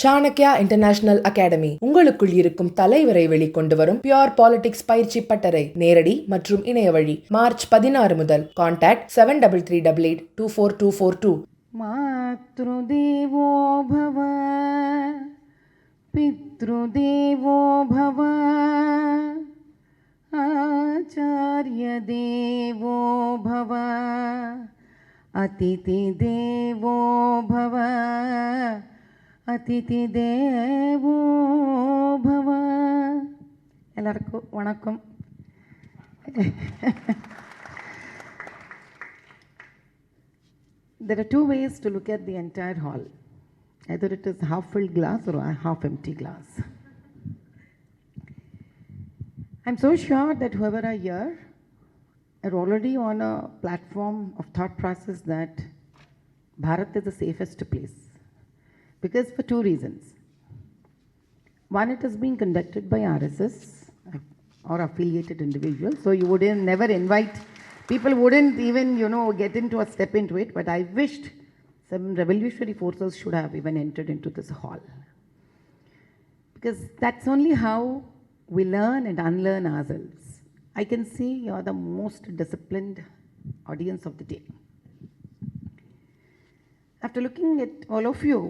Chanakyaa International Academy உங்களுக்குள் இருக்கும் தலைவரை வெளிக்கொண்டு வரும் பியூர் பாலிடிக்ஸ் பயிற்சி பட்டறை நேரடி மற்றும் இணைய வழி மார்ச் 16 முதல். கான்டாக்ட் 7338824242. மாத்ருதேவோ பவ பித்ருதேவோ பவ ஆச்சார்ய தேவோ பவ அதிதி தேவோ பவ அதிதி தேவோ பவ. எல்லாருக்கும் வணக்கம். There are two ways to look at the entire hall. Either it is half-filled glass or a half-empty glass. I'm so sure that whoever are here are already on a platform of thought process that Bharat is the safest place. Because for two reasons. One, it is being conducted by RSS or affiliated individuals, so you wouldn't never invite, people wouldn't even, get into a step into it, but I wished some revolutionary forces should have even entered into this hall. Because that's only how we learn and unlearn ourselves. I can see you're the most disciplined audience of the day. After looking at all of you,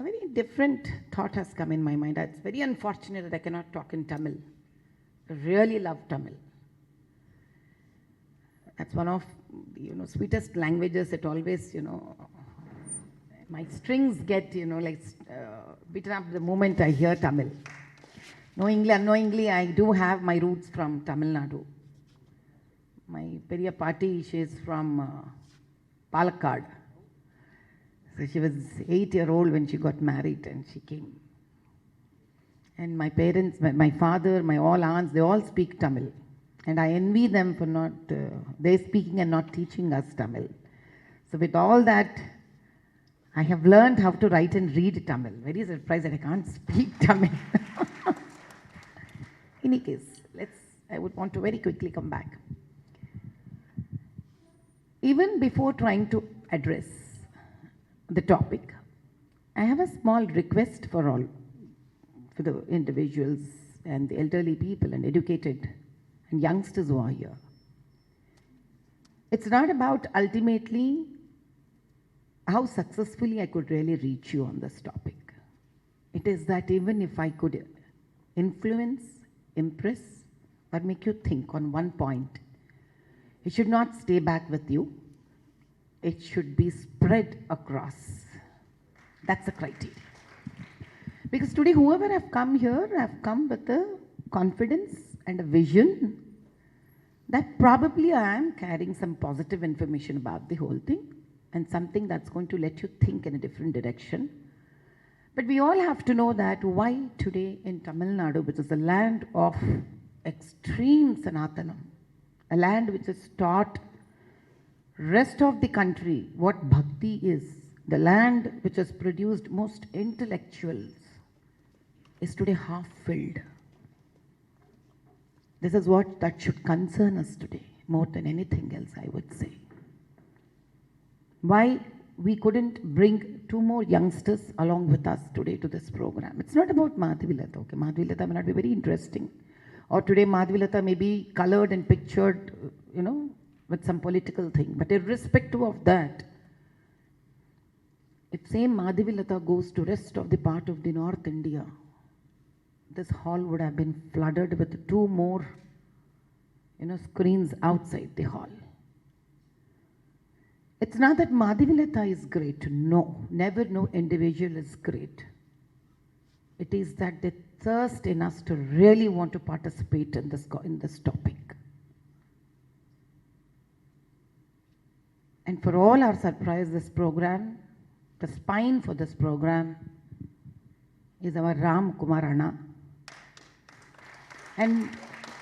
a very different thought has come in my mind. It's very unfortunate that I cannot talk in Tamil. I really love Tamil. That's one of sweetest languages. It always, my strings get, beaten up the moment I hear Tamil. Knowingly, unknowingly, I do have my roots from Tamil Nadu. My Periya Patti, she is from Palakkad. So she was 8-year-old when she got married and she came. And my parents, my father, my all aunts, they all speak Tamil. And I envy them for not, they speaking and not teaching us Tamil. So with all that, I have learned how to write and read Tamil. Very surprised that I can't speak Tamil. In any case, I would want to very quickly come back. Even before trying to address the topic, I have a small request for the individuals and the elderly people and educated and youngsters who are here. It's not about ultimately how successfully I could really reach you on this topic. It is that even if I could influence, impress, or make you think on one point, it should not stay back with you. It should be spread across. That's the criteria. Because today, whoever have come here have come with a confidence and a vision that probably I am carrying some positive information about the whole thing and something that's going to let you think in a different direction. But we all have to know that why today in Tamil Nadu, which is a land of extreme Sanatanam, a land which is taught rest of the country what bhakti is, the land which has produced most intellectuals, is today half filled. This is what that should concern us today more than anything else, I would say. Why we couldn't bring 2 more youngsters along with us today to this program. It's not about Madhavi Latha, okay? Madhavi Latha may not be very interesting. Or today Madhavi Latha may be colored and pictured, with some political thing. But irrespective of that, if same Madhavi Latha goes to rest of the part of the North India, this hall would have been flooded with 2 more, screens outside the hall. It's not that Madhavi Latha is great. No, never no individual is great. It is that they thirst in us to really want to participate in this topic. And for all our surprise, this program, the spine for this program is our Ram Kumarana. And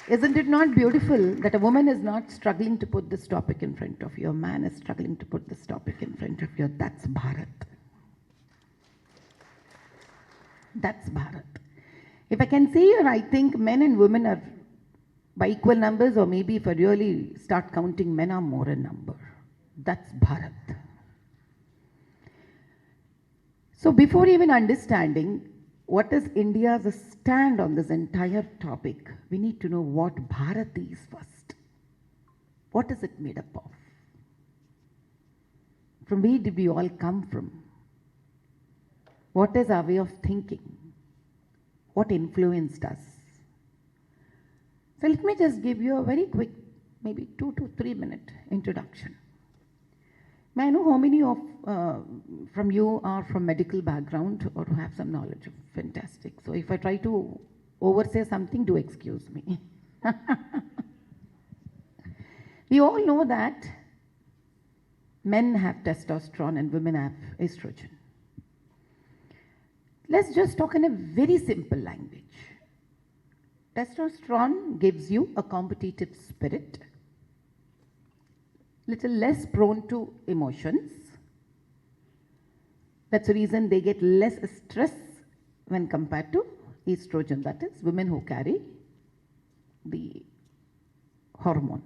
isn't it not beautiful that a woman is not struggling to put this topic in front of you, a man is struggling to put this topic in front of you? That's Bharat. That's Bharat. If I can say here, I think men and women are by equal numbers, or maybe if I really start counting, men are more in number. That's Bharat. So before even understanding what is India's stand on this entire topic, we need to know what Bharat is first. What is it made up of? From where did we all come from? What is our way of thinking? What influenced us? So let me just give you a very quick, maybe 2 to 3 minute introduction. May I know how many of from you are from medical background or have some knowledge of? Fantastic. So if I try to oversay something, do excuse me. We all know that men have testosterone and women have estrogen. Let's just talk in a very simple language. Testosterone gives you a competitive spirit, little less prone to emotions. That's the reason they get less stress when compared to estrogen, that is, women who carry the hormone.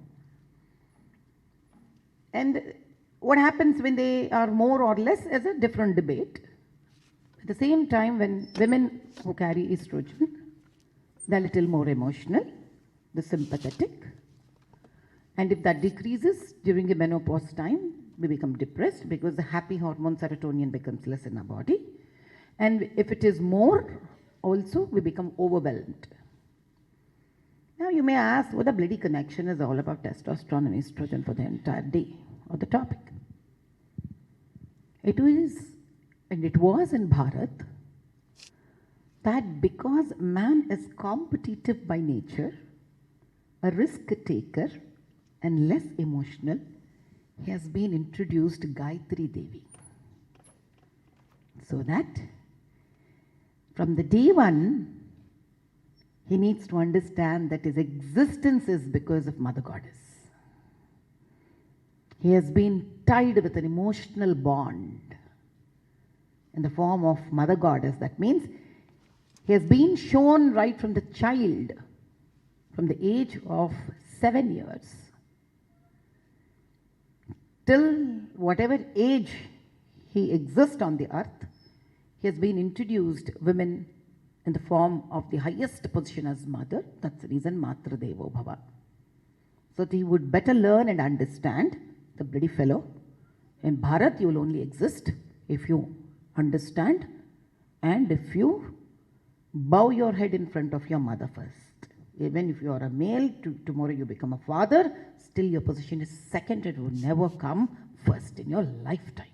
And what happens when they are more or less is a different debate. At the same time, when women who carry estrogen, they're a little more emotional, the sympathetic. And if that decreases during the menopause time, we become depressed because the happy hormone serotonin becomes less in our body. And if it is more, also we become overwhelmed. Now you may ask what the bloody connection is all about testosterone and estrogen for the entire day or the topic. It is, and it was in Bharat, that because man is competitive by nature, a risk taker, and less emotional, he has been introduced Gayatri Devi. So that from the day one, he needs to understand that his existence is because of Mother Goddess. He has been tied with an emotional bond in the form of Mother Goddess. That means he has been shown right from the child, from the age of 7 years, till whatever age he exists on the earth, he has been introduced women in the form of the highest position as mother. That's the reason Matra Devo Bhava. So that he would better learn and understand, the bloody fellow, in Bharat you will only exist if you understand and if you bow your head in front of your mother first. Even if you are a male, tomorrow you become a father, still your position is second, it will never come first in your lifetime.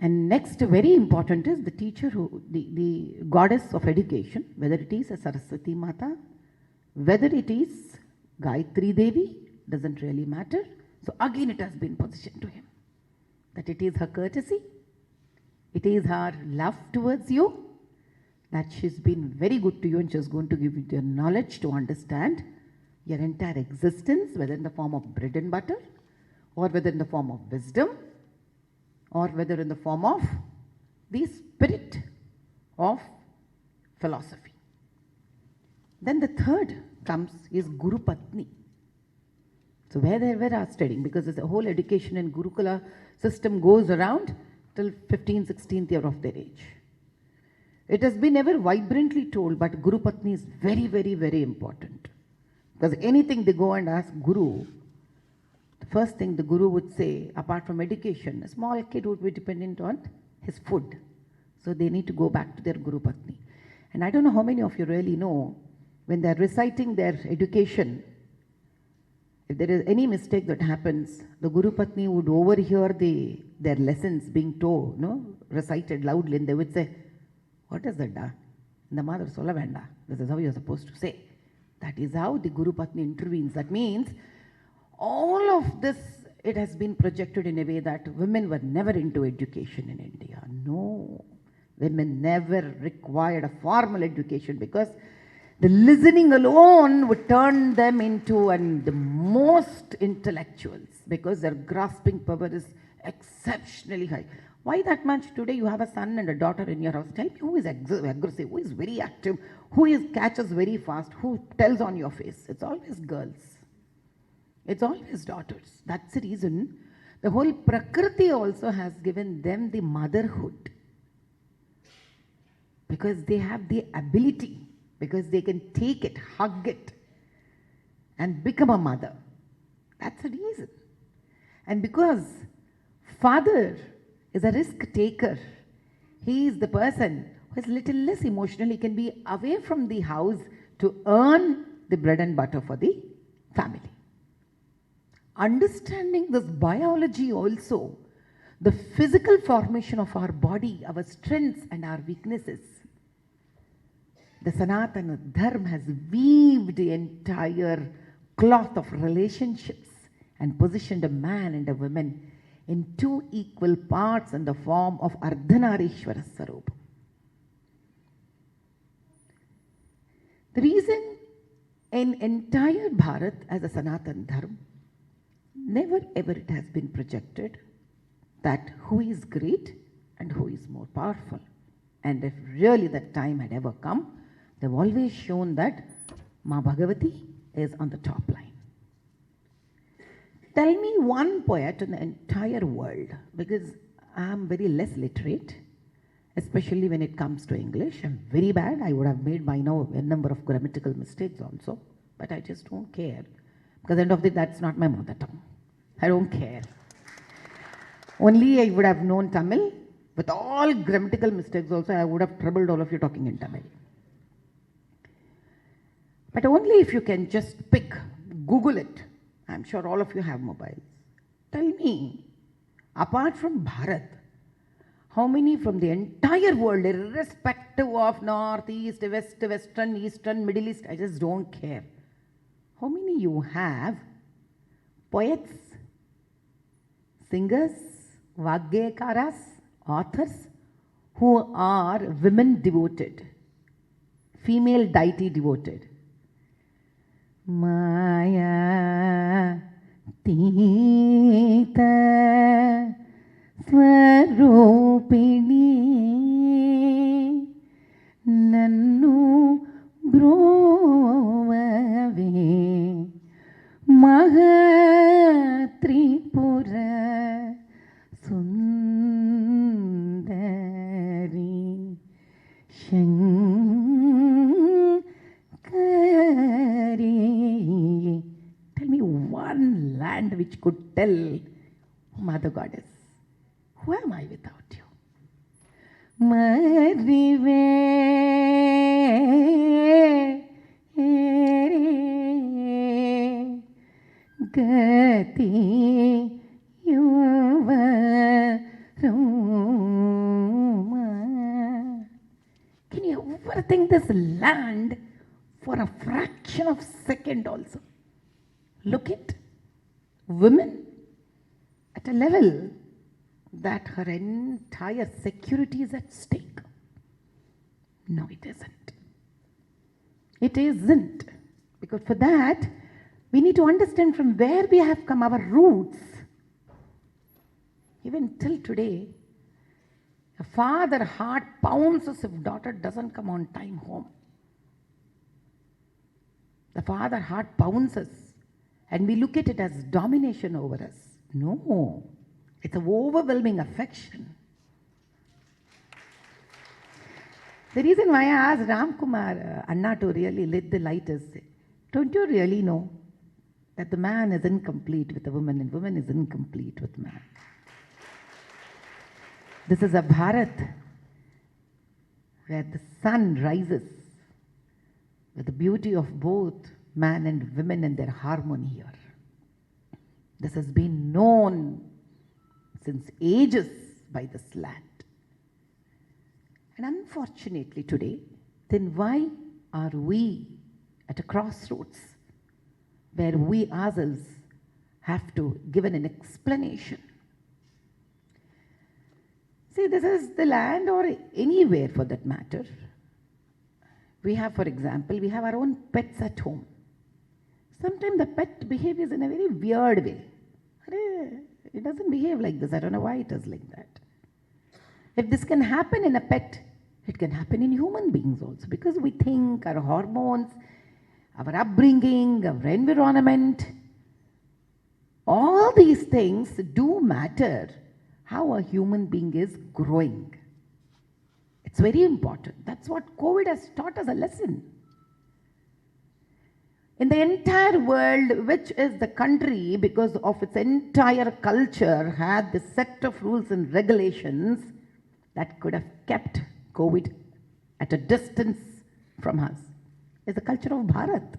And next, very important is the teacher, the goddess of education, whether it is a Saraswati Mata, whether it is Gayatri Devi, doesn't really matter. So again it has been positioned to him, that it is her courtesy, it is her love towards you, that she's been very good to you and she's going to give you the knowledge to understand your entire existence, whether in the form of bread and butter, or whether in the form of wisdom, or whether in the form of the spirit of philosophy. Then the third comes is Guru Patni. So where they were studying, because the whole education in Gurukula system goes around till 15th, 16th year of their age. It has been ever vibrantly told, but Guru Patni is very, very, very important. Because anything they go and ask Guru, the first thing the Guru would say, apart from education, a small kid would be dependent on his food. So they need to go back to their Guru Patni. And I don't know how many of you really know, when they are reciting their education, if there is any mistake that happens, the Guru Patni would overhear their lessons being told, recited loudly, and they would say, "What is that? The mother solla venda. This is how you are supposed to say." That is how the Guru Patni intervenes. That means all of this, it has been projected in a way that women were never into education in India. No, women never required a formal education because the listening alone would turn them into the most intellectuals, because their grasping power is exceptionally high. Why that much? Today you have a son and a daughter in your house. Tell me who is aggressive, who is very active, who catches very fast, who tells on your face. It's always girls. It's always daughters. That's the reason The whole Prakriti also has given them the motherhood. Because they have the ability, because they can take it, hug it, and become a mother. That's the reason. And because father is a risk taker, he is the person who is little less emotional, he can be away from the house to earn the bread and butter for the family. Understanding this biology also, the physical formation of our body, our strengths and our weaknesses, the Sanatana dharma has weaved the entire cloth of relationships and positioned a man and a woman in two equal parts in the form of Ardhanarishwara Sarupa. The reason in entire Bharat as a Sanatan dharma, never ever it has been projected that who is great and who is more powerful. And if really that time had ever come, they've always shown that Ma Bhagavati is on the top line. Tell me one poet in the entire world, because I'm very less literate, especially when it comes to English. I'm very bad. I would have made by now a number of grammatical mistakes also, but I just don't care, because end of the day, that's not my mother tongue. I don't care. Only I would have known Tamil. With all grammatical mistakes also, I would have troubled all of you talking in Tamil. But only if you can just pick, Google it. I'm sure all of you have mobiles. Tell me, apart from Bharat, how many from the entire world, irrespective of North, East, West, Western, Eastern, Middle East, I just don't care. How many you have poets, singers, Vagyakaras, authors, who are women devoted, female deity devoted? Maya Tita Swarupini Nannu Brovave Mahatripura Sundari Shankari. Tell me one land which could tell Mother Goddess, who am I without you? Madhavi Gati Yuva Roma. Can you ever think this land for a fraction of a second also? Look at women at a level that her entire security is at stake. No, it isn't. It isn't. Because for that, we need to understand from where we have come, our roots. Even till today, a father heart pounces if daughter doesn't come on time home. The father heart pounces, and we look at it as domination over us. No, it's an overwhelming affection. The reason why I asked Ram Kumar Anna to really lit the light is, don't you really know that the man is incomplete with the woman and woman is incomplete with man? This is a Bharat where the sun rises with the beauty of both man and women and their harmony here. This has been known since ages by this land. And unfortunately today, then why are we at a crossroads where we ourselves have to give an explanation? See, this is the land, or anywhere for that matter. We have, for example, we have our own pets at home. Sometimes the pet behaves in a very weird way. It doesn't behave like this. I don't know why it is like that. If this can happen in a pet, it can happen in human beings also, because we think our hormones, our upbringing, our environment, All these things do matter how a human being is growing. It's very important. That's what COVID has taught us a lesson. In the entire world, which is the country, because of its entire culture, had this set of rules and regulations that could have kept COVID at a distance from us, is the culture of Bharat.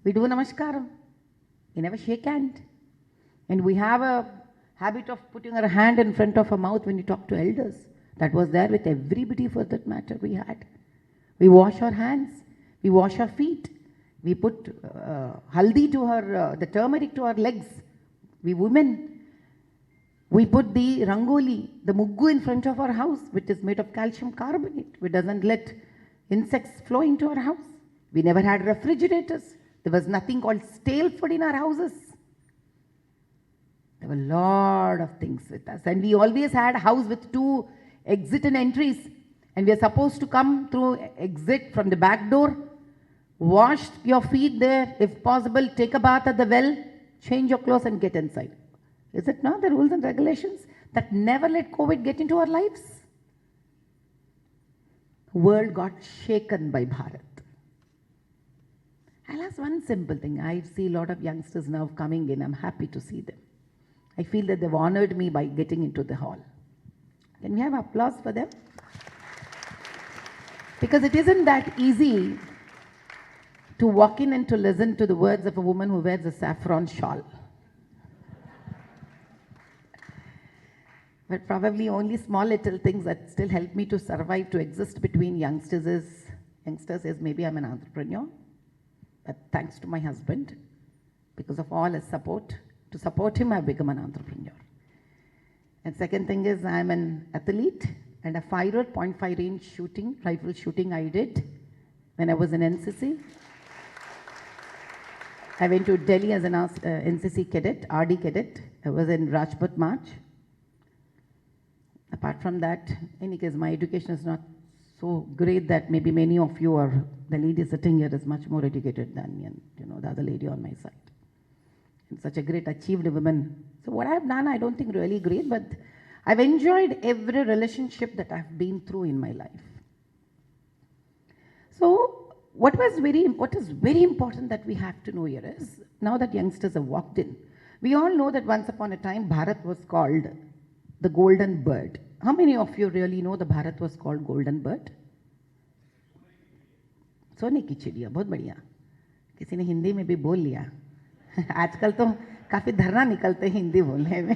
We do namaskaram. We never shake hand. And we have a habit of putting our hand in front of our mouth when you talk to elders. That was there with everybody for that matter we had. We wash our hands. We wash our feet. We put haldi to her, the turmeric to our legs. We women, we put the rangoli, the muggu in front of our house, which is made of calcium carbonate, which doesn't let insects flow into our house. We never had refrigerators. There was nothing called stale food in our houses. There were a lot of things with us. And we always had a house with 2 exit and entries. And we are supposed to come through exit from the back door, wash your feet there, if possible, take a bath at the well, change your clothes and get inside. Is it not the rules and regulations that never let COVID get into our lives? The world got shaken by Bharat. I'll ask one simple thing. I see a lot of youngsters now coming in. I'm happy to see them. I feel that they've honored me by getting into the hall. Can we have applause for them? Because it isn't that easy to walk in and to listen to the words of a woman who wears a saffron shawl. But probably only small little things that still help me to survive, to exist between youngsters is maybe I'm an entrepreneur. But thanks to my husband, because of all his support, to support him, I've become an entrepreneur. And second thing is I'm an athlete, and a 5-year .5 range shooting, rifle shooting I did when I was in NCC. I went to Delhi as an NCC cadet, RD cadet. I was in Rajput March. Apart from that, in any case, my education is not so great that maybe many of you are, the lady sitting here is much more educated than me and, the other lady on my side. And such a great achieved woman. So what I've done, I don't think really great, but I've enjoyed every relationship that I've been through in my life. So what is very important that we have to know here is, now that youngsters have walked in, we all know that once upon a time, Bharat was called the golden bird. How many of you really know the Bharat was called golden bird? सोने की चिड़िया, बहुत बढ़िया. किसी ने हिंदी में भी बोल लिया. आजकल तो काफी धरना निकलते हैं हिंदी बोलने में.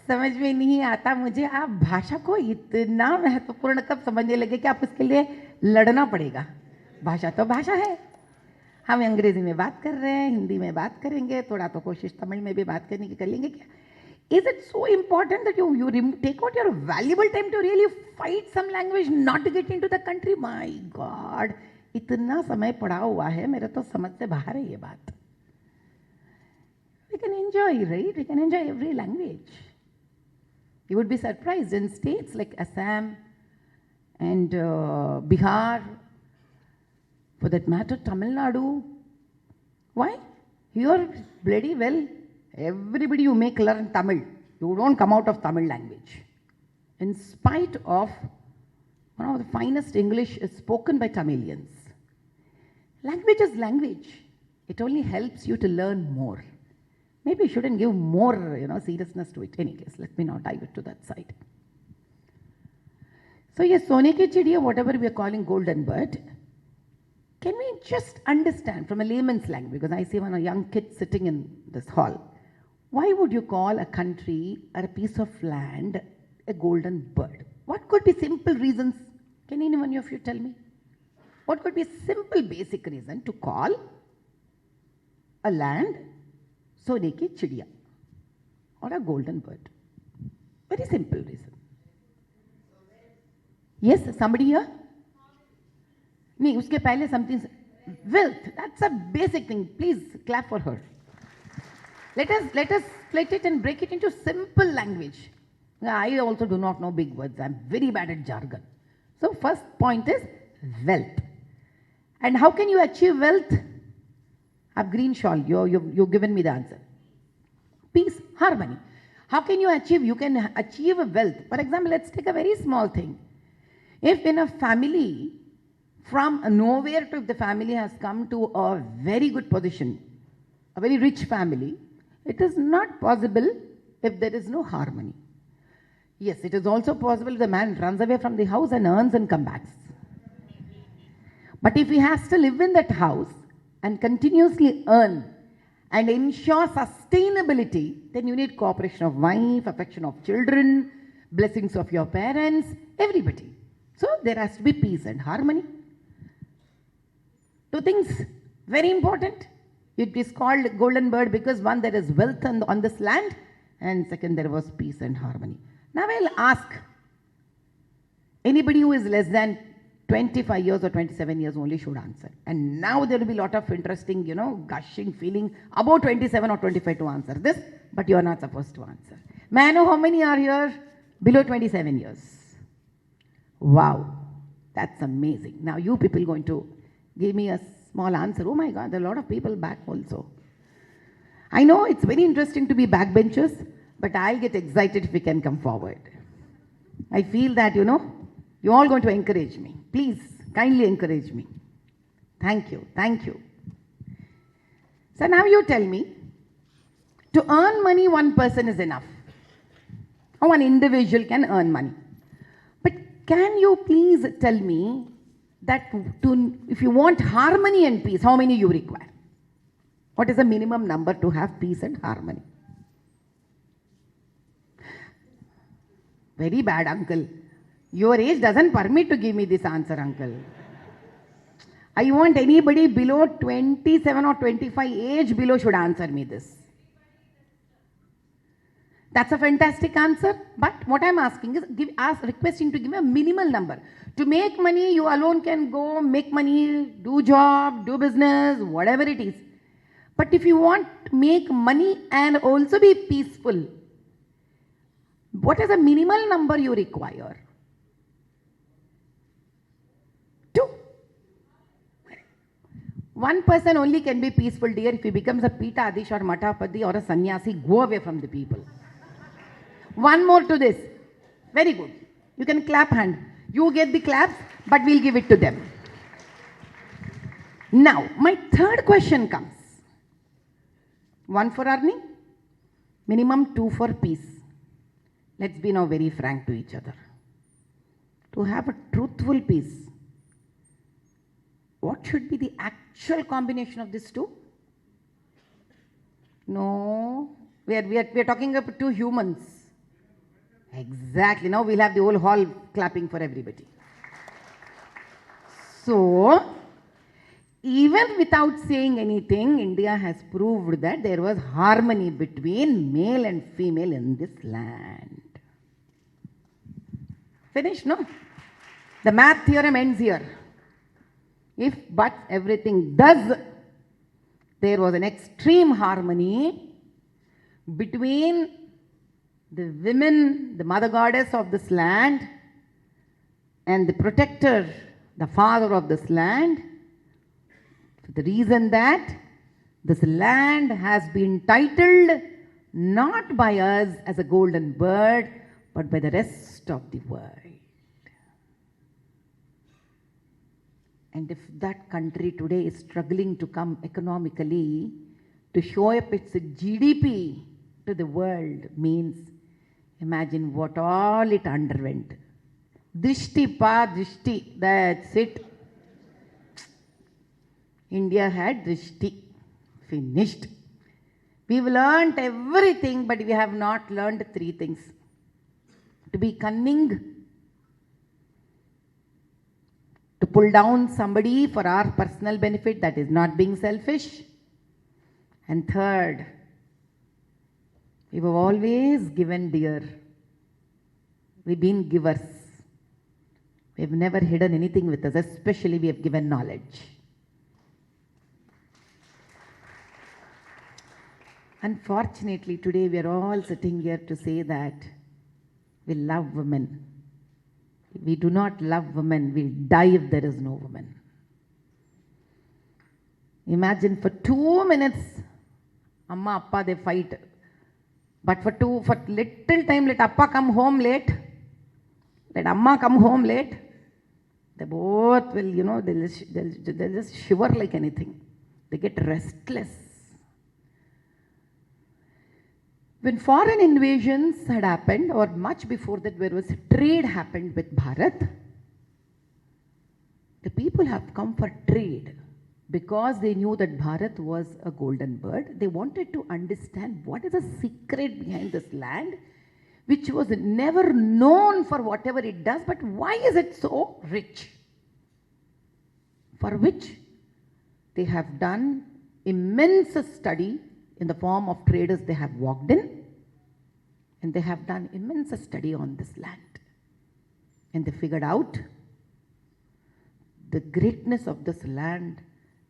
समझ में नहीं आता मुझे, आप भाषा को इतना महत्वपूर्ण कब समझने लगे कि आप उसके लिए लड़ना पड़ेगा. भाषा तो भाषा है. हम अंग्रेजी में बात कर रहे हैं, हिंदी में बात करेंगे, थोड़ा तो कोशिश तमिल में भी बात करने की कर लेंगे क्या? Is it so important that you take out your valuable time to really fight some language not to get into the country? My God, इतना समय पड़ा हुआ है, मेरा तो समझ से बाहर है ये बात. We can enjoy, right? We can enjoy every language. You would be surprised in states like Assam and Bihar, for that matter, Tamil Nadu. Why? Here, bloody well, everybody you make learn Tamil. You don't come out of Tamil language. In spite of one of the finest English is spoken by Tamilians. Language is language. It only helps you to learn more. Maybe you shouldn't give more, seriousness to it. In any case, let me not dive it to that side. So yes, Sone ki chidiya, whatever we are calling golden bird, can we just understand from a layman's language, because I see one young kid sitting in this hall, why would you call a country or a piece of land a golden bird? What could be simple reasons? Can any one of you tell me? What could be a simple basic reason to call a land Sone ki chidiya or a golden bird? Very simple reason. Yes, somebody here? नहीं, उसके पहले something, wealth, that's a basic thing. Please clap for her. Let us split it and break it into simple language. I also do not know big words. I'm very bad at jargon. So first point is wealth. And how can you achieve wealth? green shawl. You've given me the answer. Peace, harmony. How can you achieve? You can achieve wealth. For example, let's take a very small thing. If in a family, from nowhere to the family has come to a very good position, a very rich family, it is not possible if there is no harmony. Yes, it is also possible the man runs away from the house and earns and comes back. But if he has to live in that house and continuously earn and ensure sustainability, then you need cooperation of wife, affection of children, blessings of your parents, everybody. So there has to be peace and harmony. Two things, very important. It is called golden bird because one, there is wealth on this land, and second, there was peace and harmony. Now I'll ask anybody who is less than 25 years or 27 years only should answer. And now there will be a lot of interesting, gushing feeling about 27 or 25 to answer this, but you are not supposed to answer. May I know how many are here below 27 years? Wow, that's amazing. Now you people going to give me a small answer. Oh my God, there are a lot of people back also. I know it's very interesting to be backbenchers, but I'll get excited if we can come forward. I feel that, you're all going to encourage me. Please, kindly encourage me. Thank you, thank you. So now you tell me, to earn money, one person is enough. Or one individual can earn money. But can you please tell me that if you want harmony and peace, how many you require? What is the minimum number to have peace and harmony? Very bad, uncle. Your age doesn't permit to give me this answer, uncle. I want anybody below 27 or 25 age below should answer me this. That's a fantastic answer. But what I'm asking is, requesting to give me a minimal number. To make money, you alone can go make money, do job, do business, whatever it is. But if you want to make money and also be peaceful, what is the minimal number you require? 2. One person only can be peaceful, dear. If he becomes a Pita Adish or Matapadi or a sannyasi, go away from the people. One more to this. Very good. You can clap hand. You get the claps, but we'll give it to them. Now, my third question comes. 1 for earning, minimum 2 for peace. Let's be now very frank to each other. To have a truthful peace, what should be the actual combination of these two? No, we are talking about 2 humans. Exactly. Now we'll have the whole hall clapping for everybody. So, even without saying anything, India has proved that there was harmony between male and female in this land. Finished, no? The math theorem ends here. If but everything does, there was an extreme harmony between the women, the mother goddess of this land, and the protector, the father of this land. For the reason that this land has been titled not by us as a golden bird, but by the rest of the world. And if that country today is struggling to come economically, to show up its GDP to the world means, imagine what all it underwent. Dishti pa dishti, that's it. India had dishti, finished. We've learned everything, but we have not learned 3 things. To be cunning, to pull down somebody for our personal benefit, that is not being selfish. And third, we were always given, dear. We've been givers. We've never hidden anything with us, especially we have given knowledge. Unfortunately, today we are all sitting here to say that we love women. We do not love women. We'll die if there is no woman. Imagine for 2 minutes, Amma, Appa, they fight. But for little time, let Appa come home late. Let Amma come home late. They both will, they'll just shiver like anything. They get restless. When foreign invasions had happened, or much before that, where was trade happened with Bharat, the people have come for trade because they knew that Bharat was a golden bird. They wanted to understand what is the secret behind this land, which was never known for whatever it does, but why is it so rich? For which they have done immense study in the form of traders they have walked in, and they have done immense study on this land. And they figured out the greatness of this land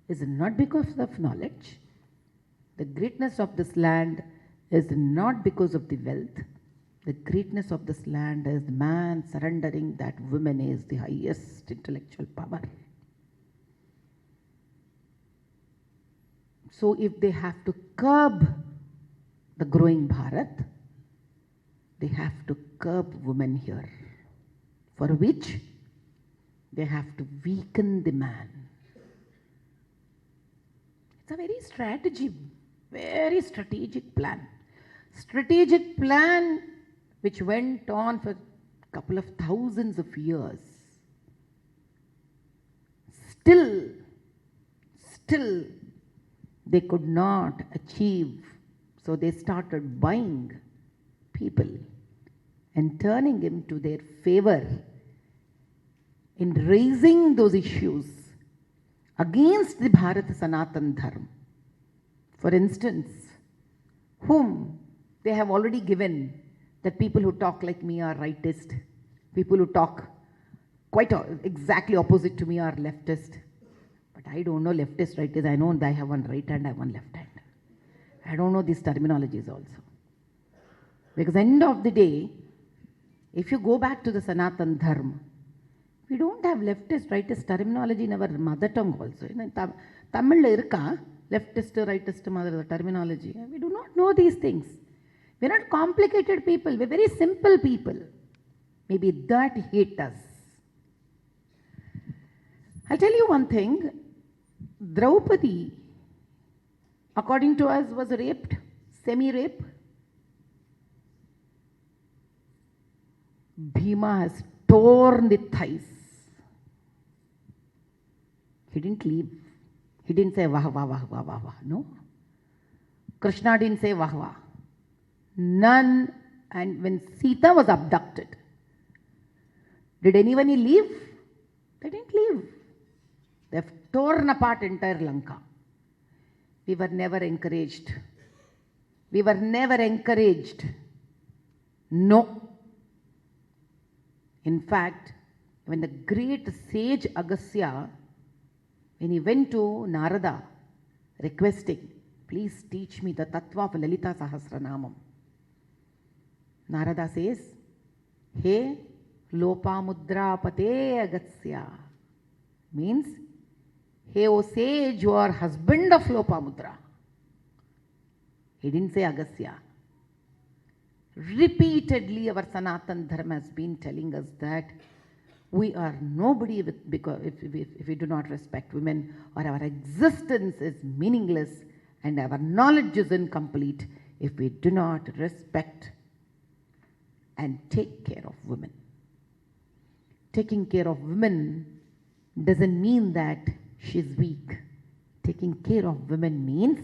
is not because of knowledge. The greatness of this land is not because of the wealth. The greatness of this land is man surrendering that woman is the highest intellectual power. So if they have to curb the growing Bharat, they have to curb women here, for which they have to weaken the man. It's a very strategic plan. Strategic plan which went on for a couple of thousands of years. Still, they could not achieve. So they started buying people and turning him to their favor in raising those issues against the Bharat Sanatan dharma. For instance, whom they have already given that people who talk like me are rightist, people who talk quite exactly opposite to me are leftist. But I don't know leftist, rightist. I know I have one right hand, I have one left hand. I don't know these terminologies also. Because end of the day, if you go back to the Sanatan dharma, we don't have leftist, rightist terminology in our mother tongue also. In Tamil irka, leftist, rightist mother terminology. We do not know these things. We are not complicated people. We are very simple people. Maybe that hate us. I'll tell you one thing. Draupadi, according to us, was raped, semi-rape. Bhima has torn the thighs. He didn't leave. He didn't say wah wah wah wah wah wah. No. Krishna didn't say wah wah. None. And when Sita was abducted, did anyone leave? They didn't leave. They've torn apart entire Lanka. We were never encouraged. We were never encouraged. No. In fact, when the great sage Agastya, when he went to Narada requesting, please teach me the tattva of Lalita Sahasranamam. Narada says, Hey, Lopamudra Pate Agastya. Means, hey, O sage, you are husband of Lopamudra. He didn't say Agastya. Repeatedly, our Sanatan dharma has been telling us that we are nobody because if we do not respect women, or our existence is meaningless and our knowledge is incomplete if we do not respect and take care of women. Taking care of women doesn't mean that she's weak. Taking care of women means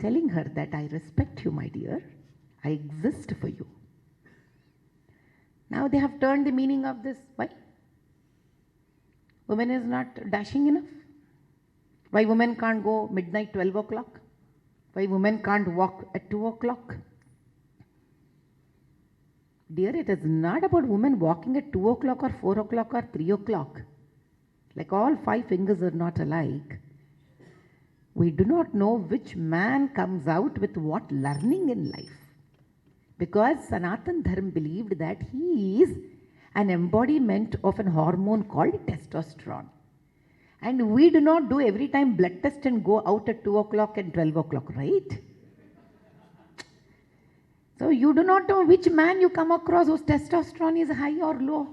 telling her that I respect you, my dear. I exist for you. Now they have turned the meaning of this. Why? Women is not dashing enough. Why women can't go midnight 12 o'clock? Why women can't walk at 2 o'clock? Dear, it is not about women walking at 2 o'clock or 4 o'clock or 3 o'clock. Like all 5 fingers are not alike. We do not know which man comes out with what learning in life. Because Sanatan Dharma believed that he is an embodiment of an hormone called testosterone. And we do not do every time blood test and go out at 2 o'clock and 12 o'clock, right? So you do not know which man you come across whose testosterone is high or low,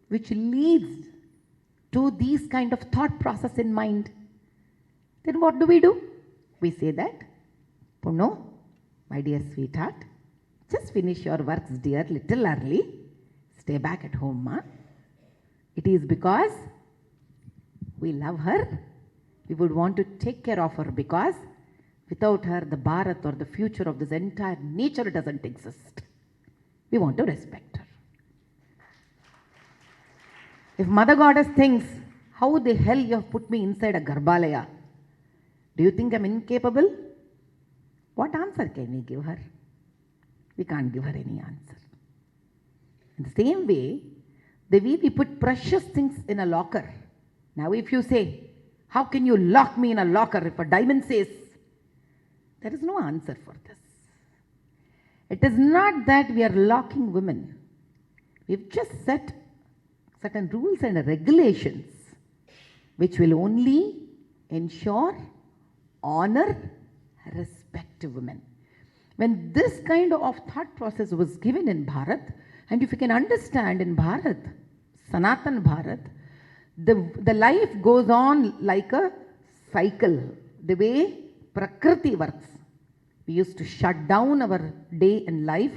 which leads to these kind of thought process in mind. Then what do? We say that, Punno, my dear sweetheart, just finish your works, dear, little early. Stay back at home, ma. It is because we love her. We would want to take care of her because without her, the Bharat or the future of this entire nature doesn't exist. We want to respect her. If Mother Goddess thinks, how the hell you have put me inside a Garbhalaya? Do you think I'm incapable? What answer can we give her? We can't give her any answer. In the same way, the way we put precious things in a locker. Now if you say, how can you lock me in a locker if a diamond says, there is no answer for this. It is not that we are locking women. We've just set certain rules and regulations which will only ensure honor, respect to women. When this kind of thought process was given in Bharat, and if you can understand in Bharat, Sanatan Bharat, the life goes on like a cycle, the way Prakriti works. We used to shut down our day and life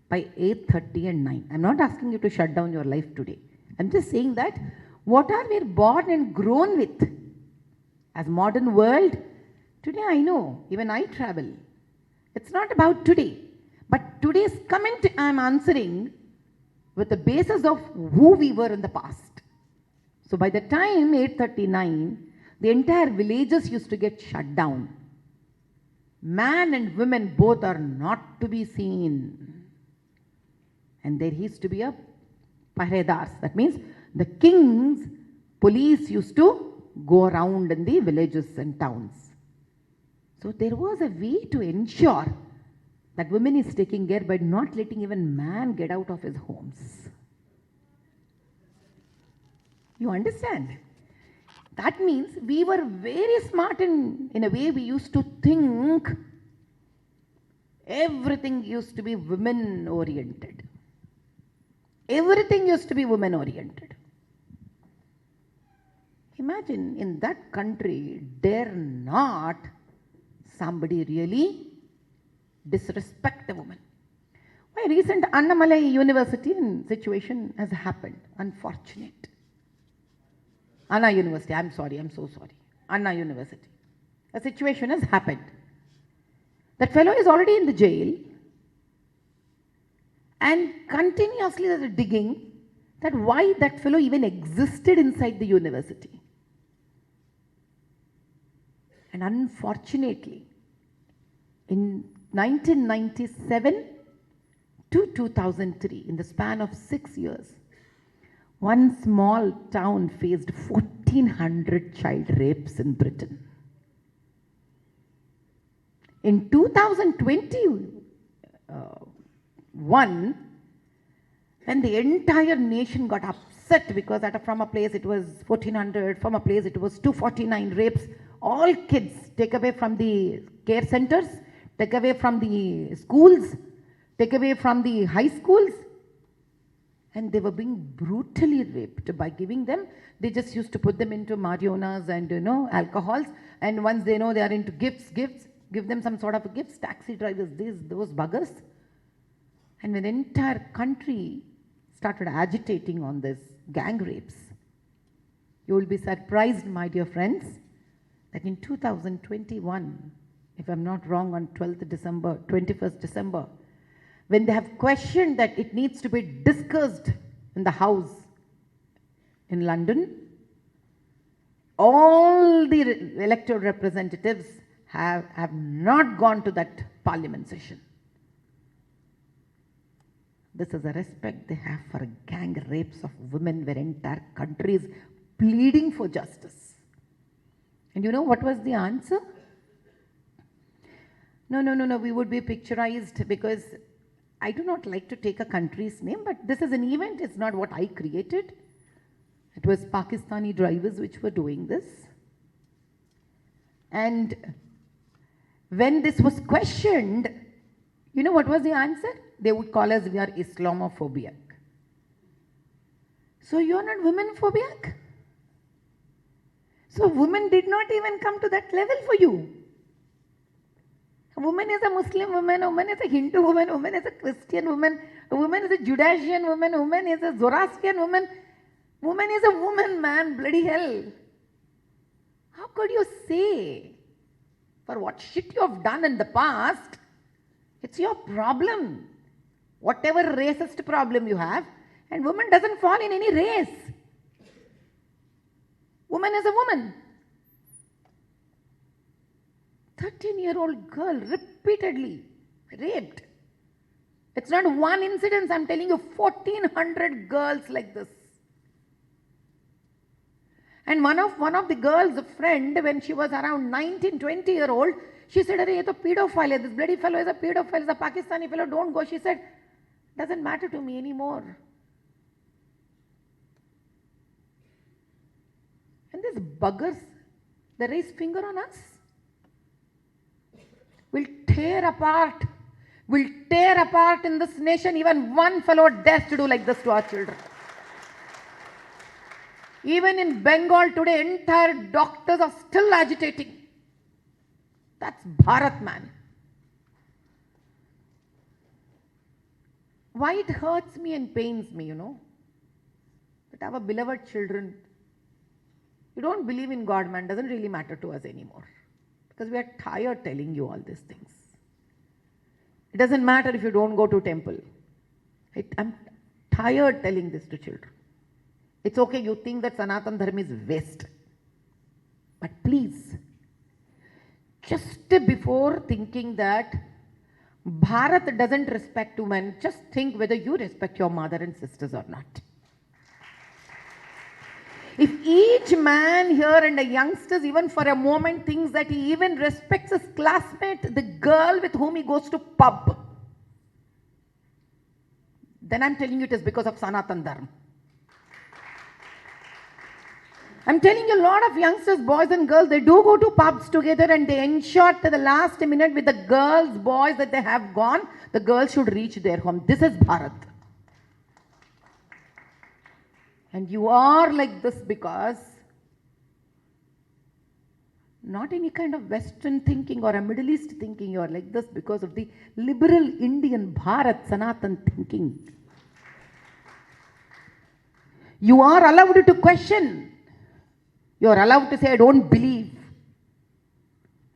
by 8:30 and 9. I'm not asking you to shut down your life today. I'm just saying that what are we born and grown with? As modern world, today I know, even I travel. It's not about today. But today's comment I'm answering with the basis of who we were in the past. So by the time 8:39, the entire villages used to get shut down. Man and women both are not to be seen. And there used to be a paredars. That means the king's police used to go around in the villages and towns. So there was a way to ensure that women is taking care by not letting even man get out of his homes. You understand? That means we were very smart in a way. We used to think everything used to be women oriented. Everything used to be women oriented. Imagine in that country, dare not somebody really disrespect a woman. My recent Annamalai University situation has happened. Unfortunate. Anna University, I'm sorry, I'm so sorry. Anna University. A situation has happened. That fellow is already in the jail and continuously there's digging that why that fellow even existed inside the university. And unfortunately, in 1997 to 2003, in the span of 6 years, one small town faced 1,400 child rapes in Britain. In 2021, when the entire nation got upset because from a place it was 1,400, from a place it was 249 rapes, all kids take away from the care centers, take away from the schools, take away from the high schools, and they were being brutally raped by giving them, they just used to put them into marijuanas and alcohols, and once they know they are into gifts, give them some sort of gifts, taxi drivers, those buggers. And when the entire country started agitating on this gang rapes, you will be surprised, my dear friends, that in 2021, if I'm not wrong, on 21st December, when they have questioned that it needs to be discussed in the House in London, all the elected representatives have not gone to that parliament session. This is a respect they have for gang rapes of women where entire countries pleading for justice. And you know what was the answer? No, we would be picturized because I do not like to take a country's name, but this is an event, it's not what I created. It was Pakistani drivers which were doing this. And when this was questioned, you know what was the answer? They would call us, we are Islamophobic. So you are not women-phobic? So women did not even come to that level for you. A woman is a Muslim woman, a woman is a Hindu woman, a woman is a Christian woman, a woman is a Judaism woman, a woman is a Zoroastrian woman. Woman is a woman, man, bloody hell. How could you say, for what shit you have done in the past, it's your problem. Whatever racist problem you have, and woman doesn't fall in any race. Woman is a woman. 13-year-old girl repeatedly raped. It's not one incident, I'm telling you, 1,400 girls like this. And one of the girls' friend, when she was around 19, 20-year-old, she said, "Arey, ye to pedophile hai. This bloody fellow is a pedophile, is a Pakistani fellow, don't go." She said, "Doesn't matter to me anymore." And these buggers, they raise finger on us. We'll tear apart in this nation even one fellow dares to do like this to our children. Even in Bengal today, entire doctors are still agitating. That's Bharat, man. Why it hurts me and pains me, that our beloved children, you don't believe in God, man, doesn't really matter to us anymore. Because we are tired telling you all these things. It doesn't matter if you don't go to temple. I'm tired telling this to children. It's okay, you think that Sanatan dharma is waste. But please, just before thinking that Bharat doesn't respect women, just think whether you respect your mother and sisters or not. If each man here and the youngsters even for a moment thinks that he even respects his classmate, the girl with whom he goes to pub, then I'm telling you it is because of Sanatan dharma. I'm telling you, a lot of youngsters, boys and girls, they do go to pubs together and they ensure to the last minute with the girls, boys that they have gone, the girls should reach their home. This is Bharat. And you are like this because not any kind of Western thinking or a Middle East thinking, you are like this because of the liberal Indian Bharat Sanatan thinking. You are allowed to question. You are allowed to say, I don't believe.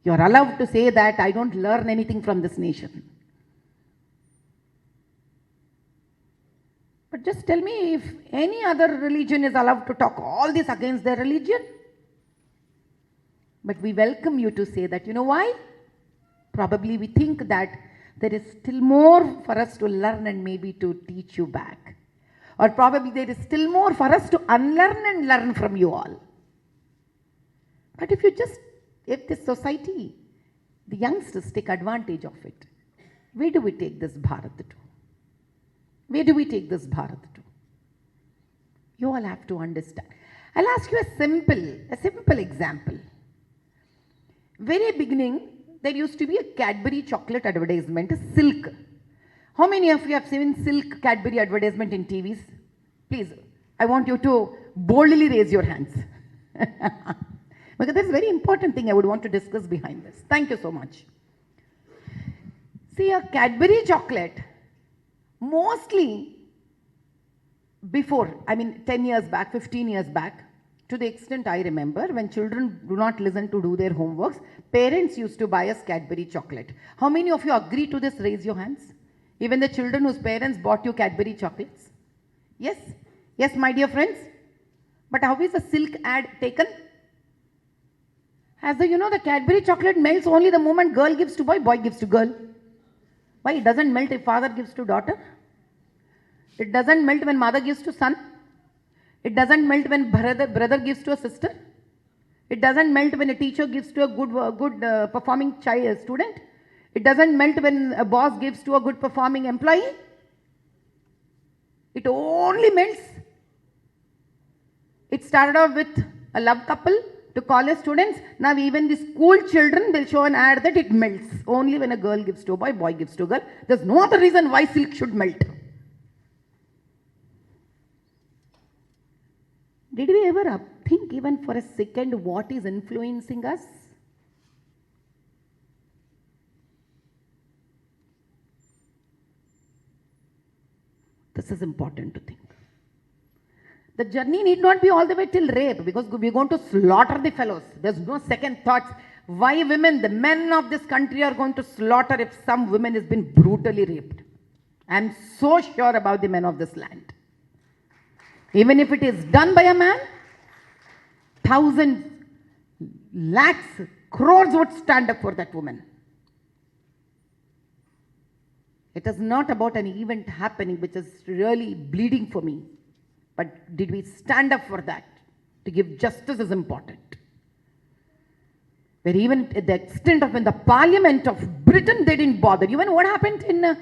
You are allowed to say that I don't learn anything from this nation. But just tell me if any other religion is allowed to talk all this against their religion. But we welcome you to say that. You know why? Probably we think that there is still more for us to learn and maybe to teach you back. Or probably there is still more for us to unlearn and learn from you all. But if this society, the youngsters take advantage of it, where do we take this Bharat to? Where do we take this Bharat to? You all have to understand. I'll ask you a simple example. Very beginning, there used to be a Cadbury chocolate advertisement, Silk. How many of you have seen Silk Cadbury advertisement in TVs? Please, I want you to boldly raise your hands. Because that's a very important thing I would want to discuss behind this. Thank you so much. See, a Cadbury chocolate, mostly before, 10 years back, 15 years back, to the extent I remember, when children do not listen to do their homeworks, parents used to buy us Cadbury chocolate. How many of you agree to this? Raise your hands. Even the children whose parents bought you Cadbury chocolates? Yes? Yes, my dear friends? But how is the Silk ad taken? As though the Cadbury chocolate melts only the moment girl gives to boy, boy gives to girl. Why? It doesn't melt if father gives to daughter. It doesn't melt when mother gives to son. It doesn't melt when brother gives to a sister. It doesn't melt when a teacher gives to a good performing student. It doesn't melt when a boss gives to a good performing employee. It only melts. It started off with a love couple to college students. Now even the school children will show an ad that it melts. Only when a girl gives to a boy, boy gives to a girl. There's no other reason why silk should melt. Did we ever think even for a second what is influencing us? This is important to think. The journey need not be all the way till rape, because we're going to slaughter the fellows. There's no second thoughts. Why women, the men of this country are going to slaughter if some woman has been brutally raped? I'm so sure about the men of this land. Even if it is done by a man, thousands, lakhs, crores would stand up for that woman. It is not about an event happening which is really bleeding for me. But did we stand up for that? To give justice is important. Where even at the extent of in the Parliament of Britain, they didn't bother. Even what happened in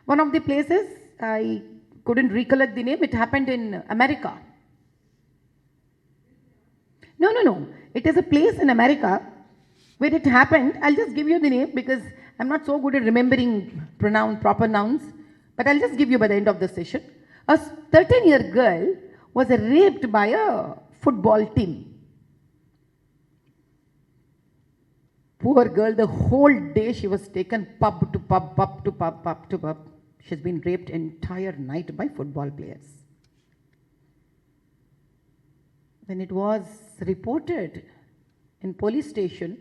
one of the places, I couldn't recollect the name, it happened in America. No. It is a place in America where it happened. I'll just give you the name because I'm not so good at remembering proper nouns. But I'll just give you by the end of the session. A 13-year girl was raped by a football team. Poor girl, the whole day she was taken pub to pub, pub to pub, pub to pub. She's been raped entire night by football players. When it was reported in police station,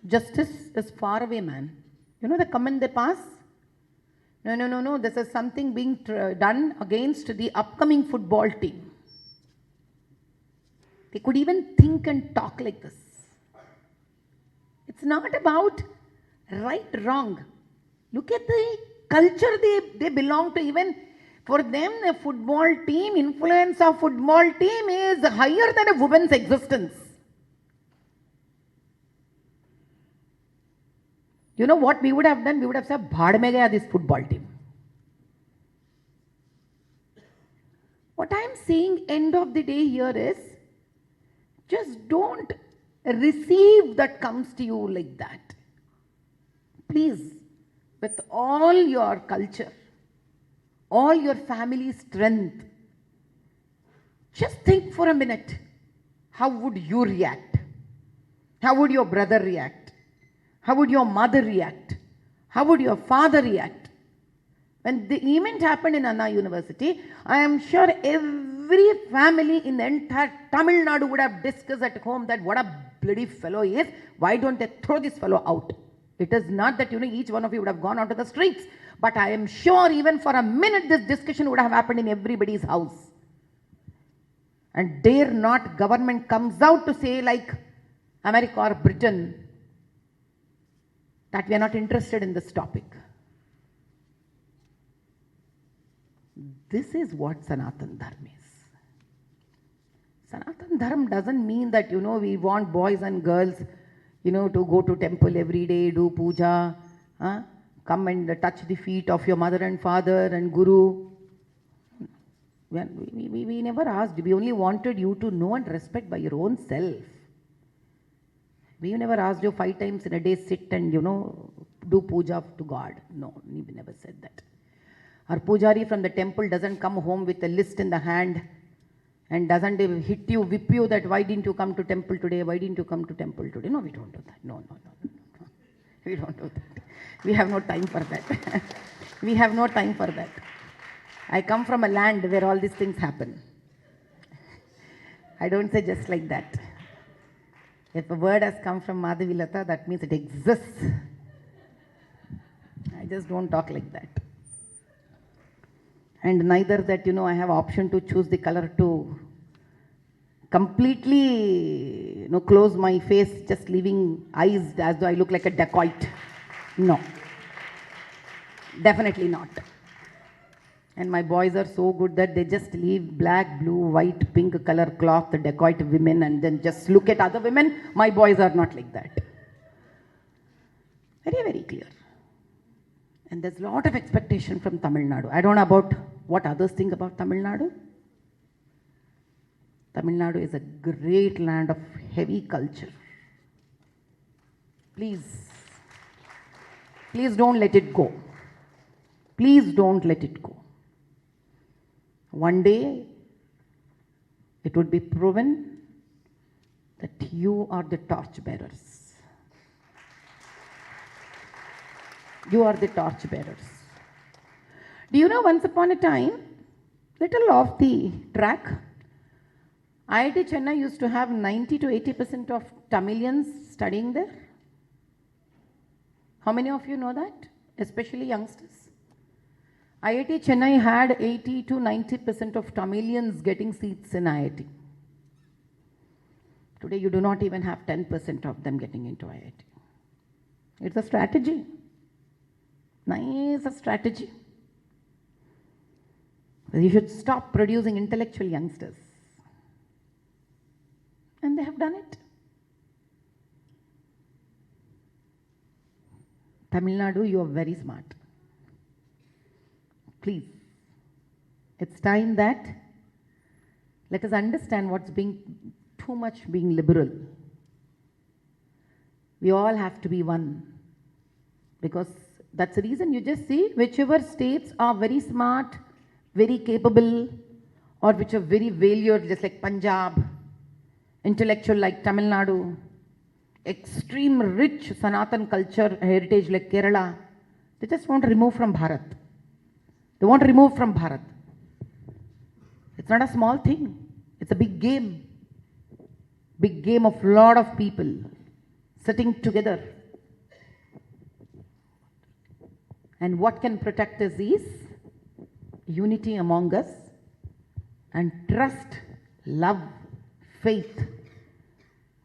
justice is far away, man. You know the comment they pass? No. This is something being done against the upcoming football team. They could even think and talk like this. It's not about right, wrong. Look at the culture they belong to. Even for them, a football team, influence of football team is higher than a woman's existence. You know what we would have done? We would have said, "Bhaad mein gaya this football team." What I am saying end of the day here is, just don't receive that comes to you like that. Please, with all your culture, all your family strength, just think for a minute. How would you react? How would your brother react? How would your mother react? How would your father react? When the event happened in Anna University, I am sure every family in the entire Tamil Nadu would have discussed at home that what a bloody fellow he is. Why don't they throw this fellow out? It is not that, each one of you would have gone out to the streets. But I am sure even for a minute this discussion would have happened in everybody's house. And dare not government comes out to say like America or Britain that we are not interested in this topic. This is what Sanatan Dharma is. Sanatan Dharma doesn't mean that, we want boys and girls, to go to temple every day, do puja, come and touch the feet of your mother and father and guru. We never asked. We only wanted you to know and respect by your own self. We never asked you 5 times in a day sit and, do puja to God. No, we never said that. Our pujari from the temple doesn't come home with a list in the hand and doesn't hit you, whip you that why didn't you come to temple today? Why didn't you come to temple today? No, we don't do that. No. We don't do that. We have no time for that. We have no time for that. I come from a land where all these things happen. I don't say just like that. If a word has come from Madhavi Latha, that means it exists. I just don't talk like that. And neither that, I have option to choose the color to completely, close my face, just leaving eyes as though I look like a dacoit. No. Definitely not. And my boys are so good that they just leave black, blue, white, pink color cloth, the dacoit women, and then just look at other women. My boys are not like that. Very, very clear. And there's a lot of expectation from Tamil Nadu. I don't know about what others think about Tamil Nadu. Tamil Nadu is a great land of heavy culture. Please, please don't let it go. Please don't let it go. One day, it would be proven that you are the torch bearers. You are the torch bearers. Do you know, once upon a time, little off the track, IIT Chennai used to have 90 to 80% of Tamilians studying there. How many of you know that? Especially youngsters. IIT Chennai had 80 to 90% of Tamilians getting seats in IIT. Today you do not even have 10% of them getting into IIT. It's a strategy. Nice strategy. You should stop producing intellectual youngsters. And they have done it. Tamil Nadu, you are very smart. Please, it's time that let us understand what's being too much being liberal. We all have to be one, because that's the reason you just see whichever states are very smart, very capable, or which are very valued, just like Punjab, intellectual like Tamil Nadu, extreme rich Sanatan culture heritage like Kerala, they just want to remove from Bharat. They want to remove from Bharat. It's not a small thing. It's a big game. Big game of lot of people sitting together. And what can protect us is unity among us and trust, love, faith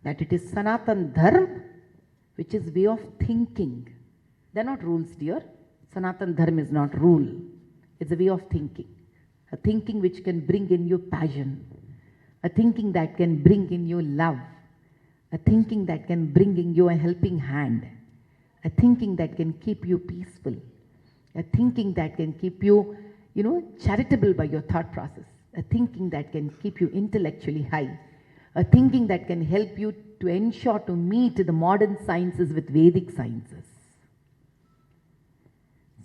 that it is Sanatan dharma, which is way of thinking. They're not rules, dear. Sanatan dharma is not rule. It's a way of thinking. A thinking which can bring in you passion. A thinking that can bring in you love. A thinking that can bring in you a helping hand. A thinking that can keep you peaceful. A thinking that can keep you, charitable by your thought process. A thinking that can keep you intellectually high. A thinking that can help you to ensure to meet the modern sciences with Vedic sciences.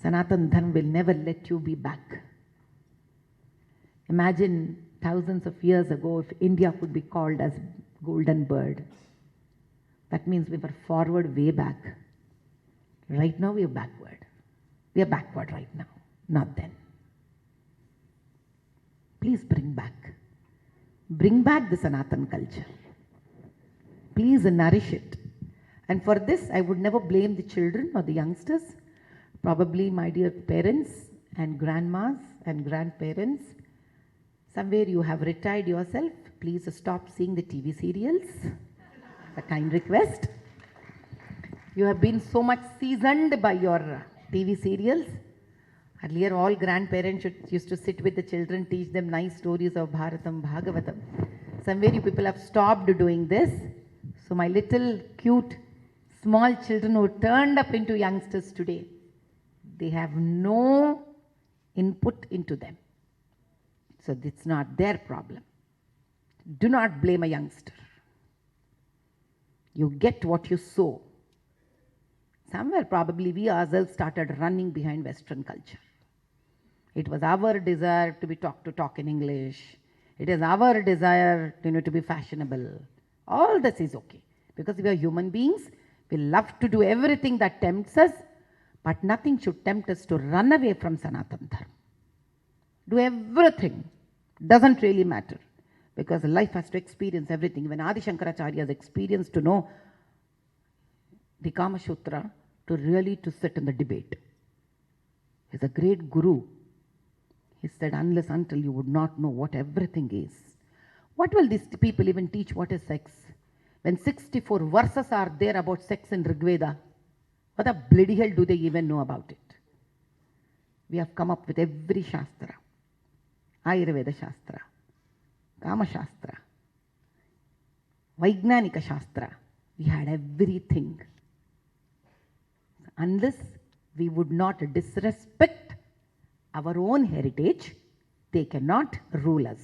Sanatan Dharma will never let you be back. Imagine thousands of years ago if India could be called as golden bird. That means we were forward way back. Right now we are backward. We are backward right now, not then. Please bring back the Sanatan culture. Please nourish it. And for this, I would never blame the children or the youngsters. Probably my dear parents and grandmas and grandparents. Somewhere you have retired yourself. Please stop seeing the TV serials. A kind request. You have been so much seasoned by your TV serials. Earlier, all grandparents used to sit with the children, teach them nice stories of Bharatam, Bhagavatam. Somewhere you people have stopped doing this. So my little cute small children who turned up into youngsters today, they have no input into them. So it's not their problem. Do not blame a youngster. You get what you sow. Somewhere probably we ourselves started running behind Western culture. It was our desire to be talk in English. It is our desire to be fashionable. All this is okay. Because we are human beings. We love to do everything that tempts us. But nothing should tempt us to run away from Sanatan Dharma. Do everything. Doesn't really matter. Because life has to experience everything. When Adi Shankaracharya has experienced to know the Kama Sutra, to really to sit in the debate. He's a great guru. He said, unless until you would not know what everything is. What will these people even teach what is sex? When 64 verses are there about sex in Rigveda, what the bloody hell do they even know about it? We have come up with every Shastra. Ayurveda Shastra, Kama Shastra, Vaignanika Shastra. We had everything. Unless we would not disrespect our own heritage, they cannot rule us.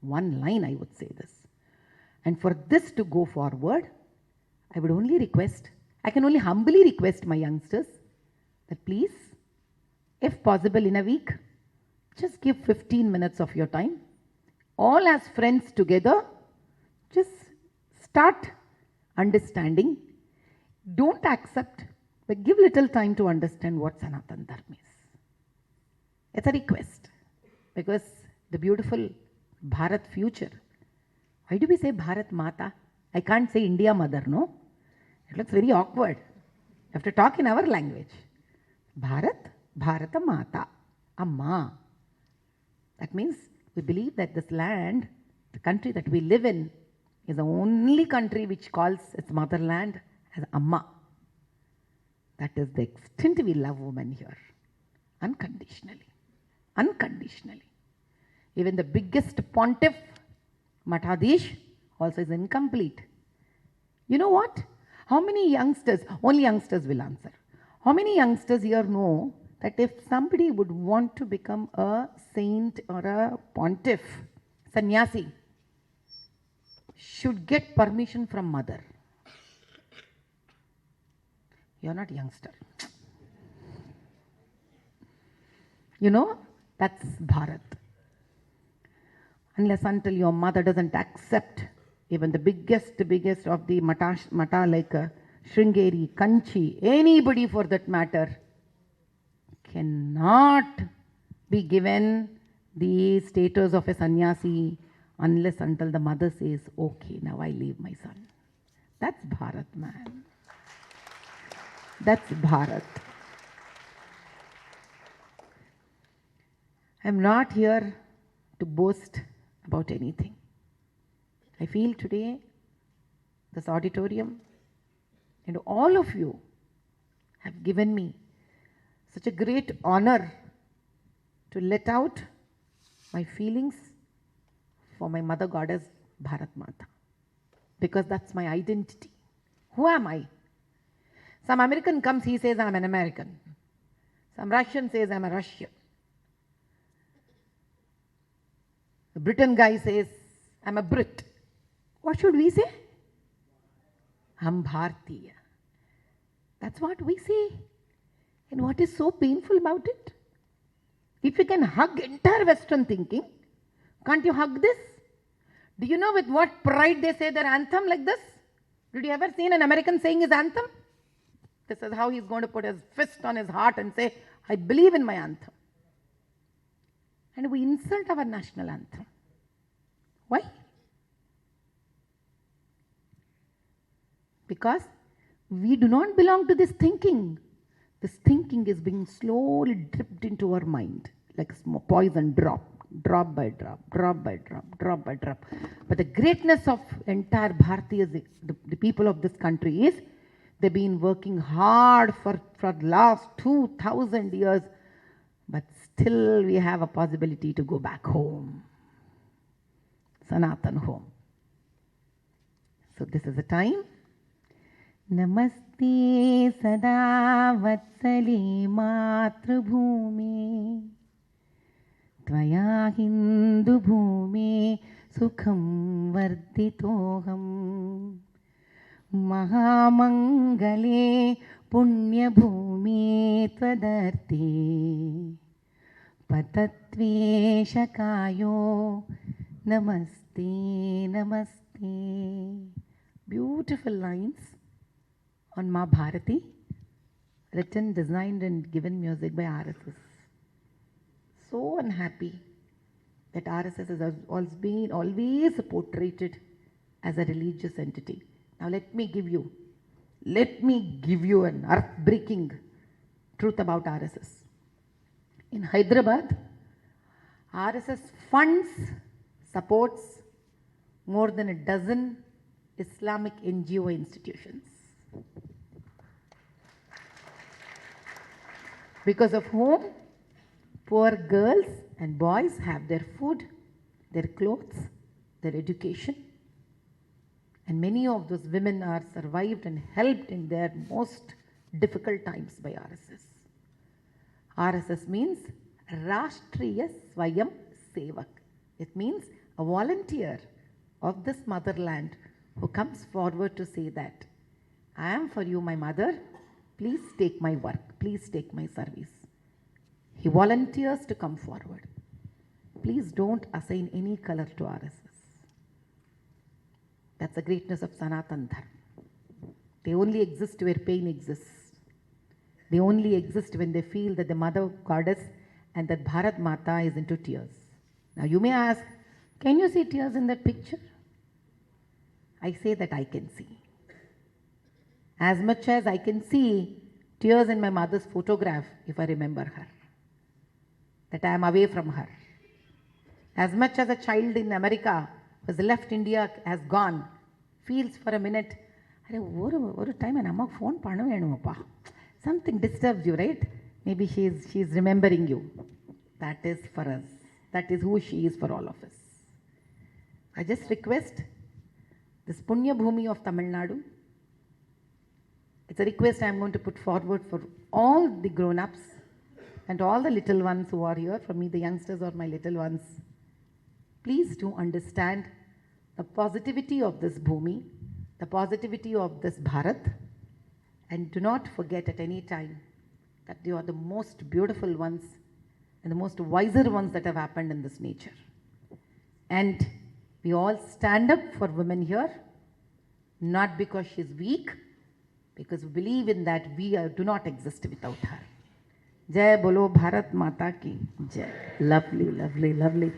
one line I would say this. And for this to go forward, I would only request, I can only humbly request my youngsters that please, if possible in a week, just give 15 minutes of your time. All as friends together, just start understanding. Don't accept, but give little time to understand what Sanatan dharma is. It's a request, because the beautiful Bharat future. Why do we say Bharat Mata? I can't say India Mother, no? It looks very awkward. You have to talk in our language. Bharat, Bharata Mata, Amma. That means we believe that this land, the country that we live in, is the only country which calls its motherland as Amma. That is the extent we love women here. Unconditionally. Unconditionally. Even the biggest pontiff, Madhavi, also is incomplete. You know what? How many youngsters, only youngsters will answer. How many youngsters here know that if somebody would want to become a saint or a pontiff, sannyasi, should get permission from mother? You're not youngster. You know, that's Bharat. Unless until your mother doesn't accept, even the biggest of the mata like Sringeri, Kanchi, anybody for that matter, cannot be given the status of a sannyasi unless until the mother says, okay, now I leave my son. That's Bharat, man. That's Bharat. I'm not here to boast about anything. I feel today, this auditorium, and all of you have given me such a great honor to let out my feelings for my mother goddess Bharat Mata, because that's my identity. Who am I? Some American comes, he says I'm an American. Some Russian says I'm a Russian. The Britain guy says I'm a Brit. What should we say? I'm Bhartiya. That's what we say. And what is so painful about it? If you can hug entire Western thinking, can't you hug this? Do you know with what pride they say their anthem like this? Did you ever see an American saying his anthem? This is how he's going to put his fist on his heart and say, I believe in my anthem. And we insult our national anthem. Why? Because we do not belong to this thinking. This thinking is being slowly dripped into our mind like a poison drop, drop by drop, drop by drop, drop by drop. But the greatness of entire Bhartiyas, the people of this country, is they've been working hard for the last 2,000 years, but still we have a possibility to go back home. Sanatan home. So this is the time. Namaste sada vatsali matrabhume tvaya hindu bhume sukham varditoham mahamangale punya bhume tvadarte patattveshakayo namaste namaste. Beautiful lines on Ma Bharati, written, designed and given music by RSS. So unhappy that RSS has always portrayed as a religious entity. Now let me give you an earth-breaking truth about RSS. In Hyderabad, RSS funds, supports more than a dozen Islamic NGO institutions, because of whom poor girls and boys have their food, their clothes, their education. And many of those women are survived and helped in their most difficult times by RSS. RSS means Rashtriya Swayam Sevak. It means a volunteer of this motherland who comes forward to say that, I am for you, my mother, please take my work, please take my service. He volunteers to come forward. Please don't assign any color to RSS. That's the greatness of Sanatan dharma. They only exist where pain exists. They only exist when they feel that the mother goddess and that Bharat Mata is into tears. Now you may ask, can you see tears in that picture? I say that I can see. As much as I can see tears in my mother's photograph if I remember her, that I am away from her. As much as a child in America who has left India, has gone, feels for a minute, ஒரு time என் அம்மாவுக்கு phone பண்ண வேணுமப்பா. Something disturbs you, right? Maybe she is remembering you. That is for us. That is who she is for all of us. I just request this Punya Bhumi of Tamil Nadu. It's a request I am going to put forward for all the grown-ups and all the little ones who are here. For me, the youngsters or my little ones. Please do understand the positivity of this Bhumi, the positivity of this Bharat, and do not forget at any time that you are the most beautiful ones and the most wiser ones that have happened in this nature. And we all stand up for women here, not because she is weak, because we believe in that we do not exist without her. Jai Bolo Bharat Mata Ki Jai. Lovely, lovely, lovely.